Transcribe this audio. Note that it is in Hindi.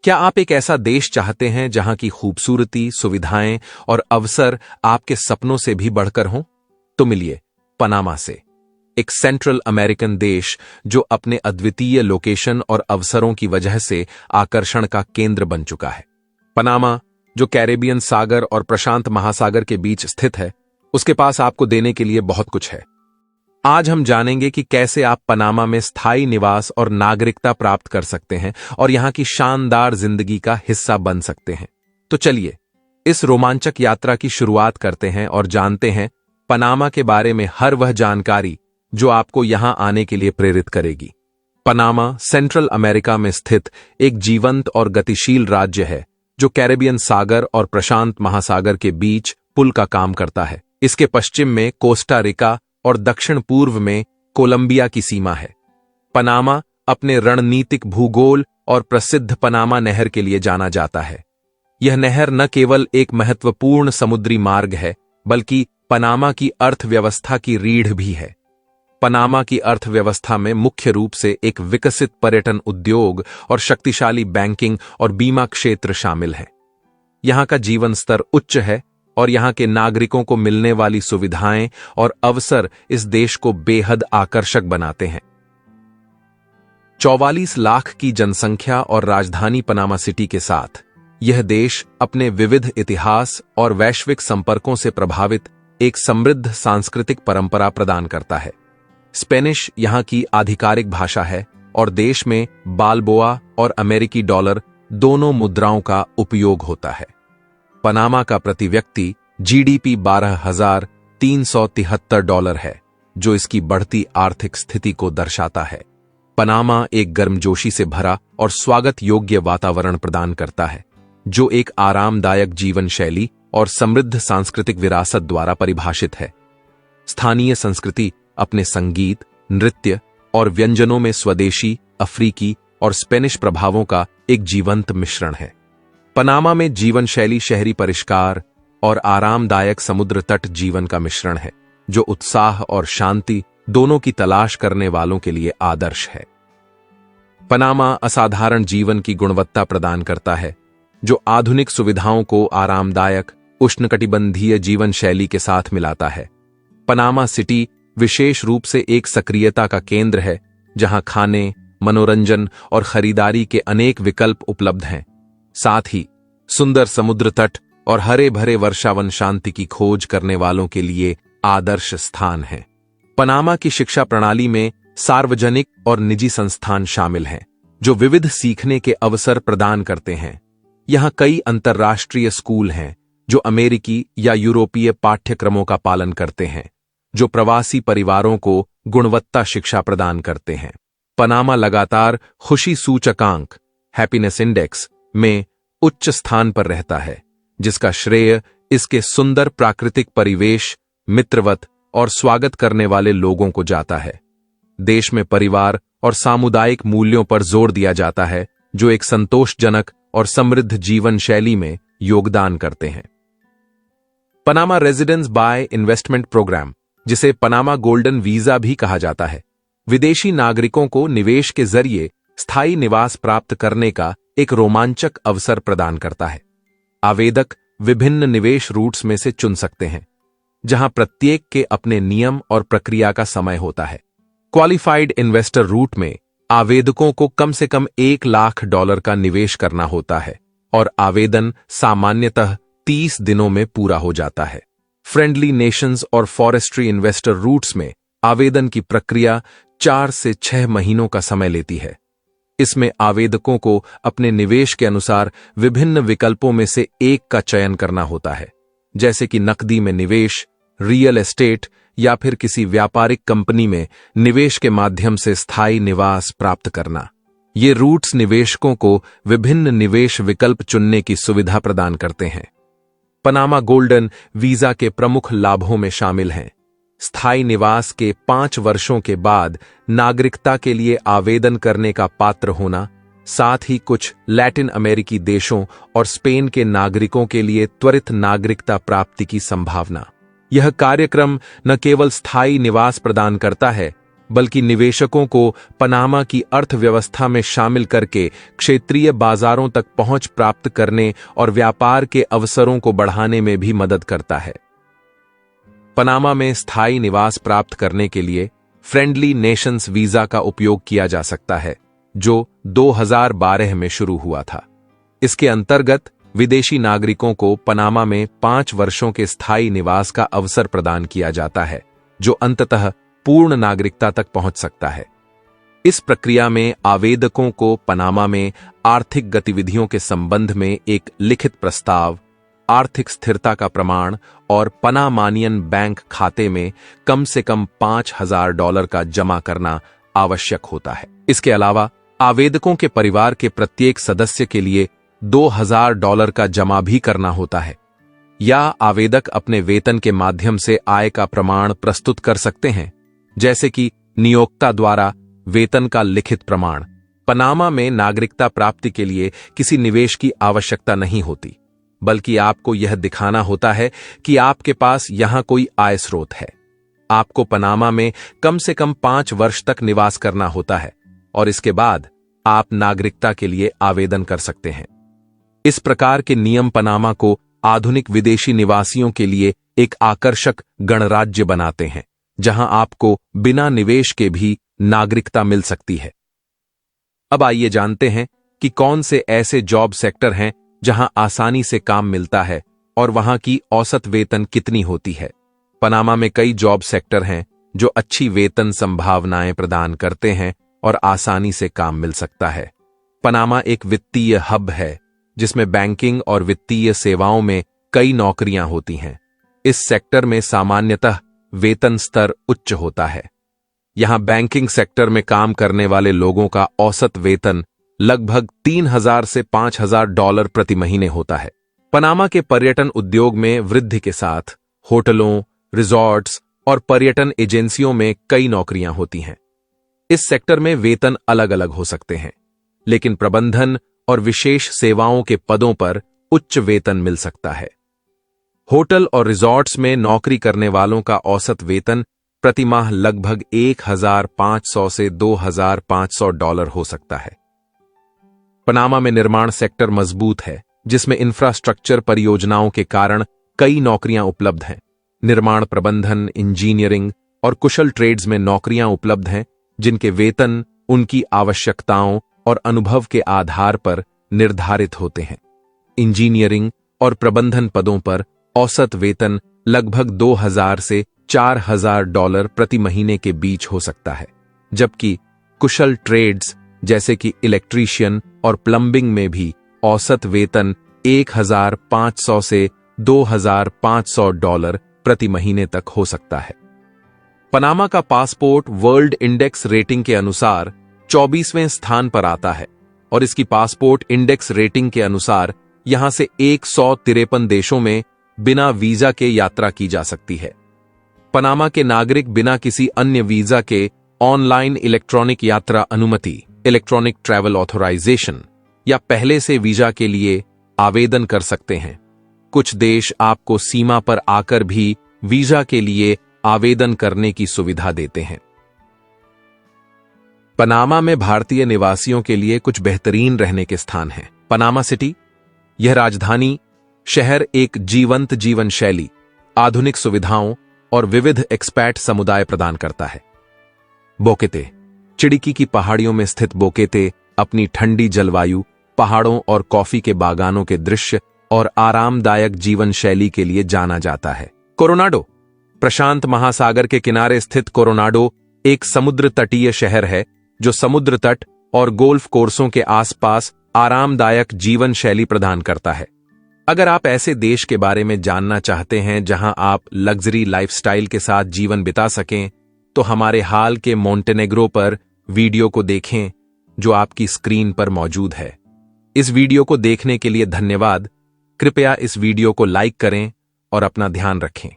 क्या आप एक ऐसा देश चाहते हैं जहां की खूबसूरती, सुविधाएं और अवसर आपके सपनों से भी बढ़कर हों? तो मिलिए पनामा से, एक सेंट्रल अमेरिकन देश जो अपने अद्वितीय लोकेशन और अवसरों की वजह से आकर्षण का केंद्र बन चुका है। पनामा, जो कैरेबियन सागर और प्रशांत महासागर के बीच स्थित है, उसके पास आपको देने के लिए बहुत कुछ है। आज हम जानेंगे कि कैसे आप पनामा में स्थायी निवास और नागरिकता प्राप्त कर सकते हैं और यहां की शानदार जिंदगी का हिस्सा बन सकते हैं। तो चलिए इस रोमांचक यात्रा की शुरुआत करते हैं और जानते हैं पनामा के बारे में हर वह जानकारी जो आपको यहां आने के लिए प्रेरित करेगी। पनामा सेंट्रल अमेरिका में स्थित एक जीवंत और गतिशील राज्य है जो कैरेबियन सागर और प्रशांत महासागर के बीच पुल का काम करता है। इसके पश्चिम में कोस्टा रिका और दक्षिण पूर्व में कोलंबिया की सीमा है। पनामा अपने रणनीतिक भूगोल और प्रसिद्ध पनामा नहर के लिए जाना जाता है। यह नहर न केवल एक महत्वपूर्ण समुद्री मार्ग है, बल्कि पनामा की अर्थव्यवस्था की रीढ़ भी है। पनामा की अर्थव्यवस्था में मुख्य रूप से एक विकसित पर्यटन उद्योग और शक्तिशाली बैंकिंग और बीमा क्षेत्र शामिल हैं। यहां का जीवन स्तर उच्च है और यहां के नागरिकों को मिलने वाली सुविधाएं और अवसर इस देश को बेहद आकर्षक बनाते हैं। 44 लाख की जनसंख्या और राजधानी पनामा सिटी के साथ यह देश अपने विविध इतिहास और वैश्विक संपर्कों से प्रभावित एक समृद्ध सांस्कृतिक परंपरा प्रदान करता है। स्पेनिश यहां की आधिकारिक भाषा है और देश में बालबोआ और अमेरिकी डॉलर दोनों मुद्राओं का उपयोग होता है। पनामा का प्रति व्यक्ति जीडीपी $12,373 है, जो इसकी बढ़ती आर्थिक स्थिति को दर्शाता है। पनामा एक गर्मजोशी से भरा और स्वागत योग्य वातावरण प्रदान करता है, जो एक आरामदायक जीवन शैली और समृद्ध सांस्कृतिक विरासत द्वारा परिभाषित है। स्थानीय संस्कृति अपने संगीत, नृत्य और व्यंजनों में स्वदेशी, अफ्रीकी और स्पेनिश प्रभावों का एक जीवंत मिश्रण है। पनामा में जीवन शैली शहरी परिष्कार और आरामदायक समुद्र तट जीवन का मिश्रण है, जो उत्साह और शांति दोनों की तलाश करने वालों के लिए आदर्श है। पनामा असाधारण जीवन की गुणवत्ता प्रदान करता है, जो आधुनिक सुविधाओं को आरामदायक उष्णकटिबंधीय जीवन शैली के साथ मिलाता है। पनामा सिटी विशेष रूप से एक सक्रियता का केंद्र है, जहां खाने, मनोरंजन और खरीदारी के अनेक विकल्प उपलब्ध हैं। साथ ही सुंदर समुद्र तट और हरे भरे वर्षावन शांति की खोज करने वालों के लिए आदर्श स्थान है। पनामा की शिक्षा प्रणाली में सार्वजनिक और निजी संस्थान शामिल हैं, जो विविध सीखने के अवसर प्रदान करते हैं। यहां कई अंतर्राष्ट्रीय स्कूल हैं जो अमेरिकी या यूरोपीय पाठ्यक्रमों का पालन करते हैं, जो प्रवासी परिवारों को गुणवत्ता शिक्षा प्रदान करते हैं। पनामा लगातार खुशी सूचकांक हैप्पीनेस इंडेक्स में उच्च स्थान पर रहता है, जिसका श्रेय इसके सुंदर प्राकृतिक परिवेश, मित्रवत और स्वागत करने वाले लोगों को जाता है। देश में परिवार और सामुदायिक मूल्यों पर जोर दिया जाता है, जो एक संतोषजनक और समृद्ध जीवन शैली में योगदान करते हैं। Panama residence by investment programme, जिसे पनामा गोल्डन वीजा भी कहा जाता है, विदेशी नागरिकों को निवेश के जरिए स्थायी निवास प्राप्त करने का एक रोमांचक अवसर प्रदान करता है। आवेदक विभिन्न निवेश रूट्स में से चुन सकते हैं, जहां प्रत्येक के अपने नियम और प्रक्रिया का समय होता है। क्वालिफाइड इन्वेस्टर रूट में आवेदकों को कम से कम $1 लाख का निवेश करना होता है और आवेदन सामान्यतः 30 दिनों में पूरा हो जाता है। फ्रेंडली नेशंस और फॉरेस्ट्री इन्वेस्टर रूट्स में आवेदन की प्रक्रिया 4 से 6 महीनों का समय लेती है। इसमें आवेदकों को अपने निवेश के अनुसार विभिन्न विकल्पों में से एक का चयन करना होता है, जैसे कि नकदी में निवेश, रियल एस्टेट या फिर किसी व्यापारिक कंपनी में निवेश के माध्यम से स्थायी निवास प्राप्त करना। ये रूट्स निवेशकों को विभिन्न निवेश विकल्प चुनने की सुविधा प्रदान करते हैं। पनामा गोल्डन वीजा के प्रमुख लाभों में शामिल हैं स्थायी निवास के 5 वर्षों के बाद नागरिकता के लिए आवेदन करने का पात्र होना, साथ ही कुछ लैटिन अमेरिकी देशों और स्पेन के नागरिकों के लिए त्वरित नागरिकता प्राप्ति की संभावना। यह कार्यक्रम न केवल स्थायी निवास प्रदान करता है, बल्कि निवेशकों को पनामा की अर्थव्यवस्था में शामिल करके क्षेत्रीय बाजारों तक पहुंच प्राप्त करने और व्यापार के अवसरों को बढ़ाने में भी मदद करता है। पनामा में स्थायी निवास प्राप्त करने के लिए फ्रेंडली नेशंस वीजा का उपयोग किया जा सकता है, जो 2012 में शुरू हुआ था। इसके अंतर्गत विदेशी नागरिकों को पनामा में 5 वर्षों के स्थायी निवास का अवसर प्रदान किया जाता है, जो अंततः पूर्ण नागरिकता तक पहुंच सकता है। इस प्रक्रिया में आवेदकों को पनामा में आर्थिक गतिविधियों के संबंध में एक लिखित प्रस्ताव, आर्थिक स्थिरता का प्रमाण और पनामानियन बैंक खाते में कम से कम $5,000 का जमा करना आवश्यक होता है। इसके अलावा आवेदकों के परिवार के प्रत्येक सदस्य के लिए $2,000 का जमा भी करना होता है, या आवेदक अपने वेतन के माध्यम से आय का प्रमाण प्रस्तुत कर सकते हैं, जैसे कि नियोक्ता द्वारा वेतन का लिखित प्रमाण। पनामा में नागरिकता प्राप्ति के लिए किसी निवेश की आवश्यकता नहीं होती, बल्कि आपको यह दिखाना होता है कि आपके पास यहां कोई आय स्रोत है। आपको पनामा में कम से कम 5 वर्ष तक निवास करना होता है और इसके बाद आप नागरिकता के लिए आवेदन कर सकते हैं। इस प्रकार के नियम पनामा को आधुनिक विदेशी निवासियों के लिए एक आकर्षक गणराज्य बनाते हैं, जहां आपको बिना निवेश के भी नागरिकता मिल सकती है। अब आइए जानते हैं कि कौन से ऐसे जॉब सेक्टर हैं जहां आसानी से काम मिलता है और वहां की औसत वेतन कितनी होती है। पनामा में कई जॉब सेक्टर हैं जो अच्छी वेतन संभावनाएं प्रदान करते हैं और आसानी से काम मिल सकता है। पनामा एक वित्तीय हब है जिसमें बैंकिंग और वित्तीय सेवाओं में कई नौकरियां होती हैं। इस सेक्टर में सामान्यतः वेतन स्तर उच्च होता है। यहां बैंकिंग सेक्टर में काम करने वाले लोगों का औसत वेतन लगभग $3,000 से $5,000 प्रति महीने होता है। पनामा के पर्यटन उद्योग में वृद्धि के साथ होटलों, रिजॉर्ट्स और पर्यटन एजेंसियों में कई नौकरियां होती हैं। इस सेक्टर में वेतन अलग अलग हो सकते हैं, लेकिन प्रबंधन और विशेष सेवाओं के पदों पर उच्च वेतन मिल सकता है। होटल और रिजॉर्ट्स में नौकरी करने वालों का औसत वेतन प्रति माह लगभग $1,500 से $2,500 हो सकता है। पनामा में निर्माण सेक्टर मजबूत है, जिसमें इंफ्रास्ट्रक्चर परियोजनाओं के कारण कई नौकरियां उपलब्ध हैं। निर्माण प्रबंधन, इंजीनियरिंग और कुशल ट्रेड्स में नौकरियां उपलब्ध हैं, जिनके वेतन उनकी आवश्यकताओं और अनुभव के आधार पर निर्धारित होते हैं। इंजीनियरिंग और प्रबंधन पदों पर औसत वेतन लगभग $2,000 से $4,000 प्रति महीने के बीच हो सकता है, जबकि कुशल ट्रेड्स जैसे कि इलेक्ट्रीशियन और प्लम्बिंग में भी औसत वेतन $1,500 से $2,500 प्रति महीने तक हो सकता है। पनामा का पासपोर्ट वर्ल्ड इंडेक्स रेटिंग के अनुसार 24वें स्थान पर आता है और इसकी पासपोर्ट इंडेक्स रेटिंग के अनुसार यहां से 153 देशों में बिना वीजा के यात्रा की जा सकती है। पनामा के नागरिक बिना किसी अन्य वीजा के ऑनलाइन इलेक्ट्रॉनिक यात्रा अनुमति, इलेक्ट्रॉनिक ट्रैवल ऑथोराइजेशन या पहले से वीजा के लिए आवेदन कर सकते हैं। कुछ देश आपको सीमा पर आकर भी वीजा के लिए आवेदन करने की सुविधा देते हैं। पनामा में भारतीय निवासियों के लिए कुछ बेहतरीन रहने के स्थान हैं। पनामा सिटी, यह राजधानी शहर एक जीवंत जीवन शैली, आधुनिक सुविधाओं और विविध एक्सपैट समुदाय प्रदान करता है। बोकेते, चिड़िकी की पहाड़ियों में स्थित बोकेते अपनी ठंडी जलवायु, पहाड़ों और कॉफी के बागानों के दृश्य और आरामदायक जीवन शैली के लिए जाना जाता है। कोरोनाडो, प्रशांत महासागर के किनारे स्थित कोरोनाडो एक समुद्र तटीय शहर है जो समुद्र तट और गोल्फ कोर्सों के आसपास आरामदायक जीवन शैली प्रदान करता है। अगर आप ऐसे देश के बारे में जानना चाहते हैं जहां आप लग्जरी लाइफस्टाइल के साथ जीवन बिता सकें, तो हमारे हाल के मोंटेनेग्रो पर वीडियो को देखें जो आपकी स्क्रीन पर मौजूद है। इस वीडियो को देखने के लिए धन्यवाद। कृपया इस वीडियो को लाइक करें और अपना ध्यान रखें।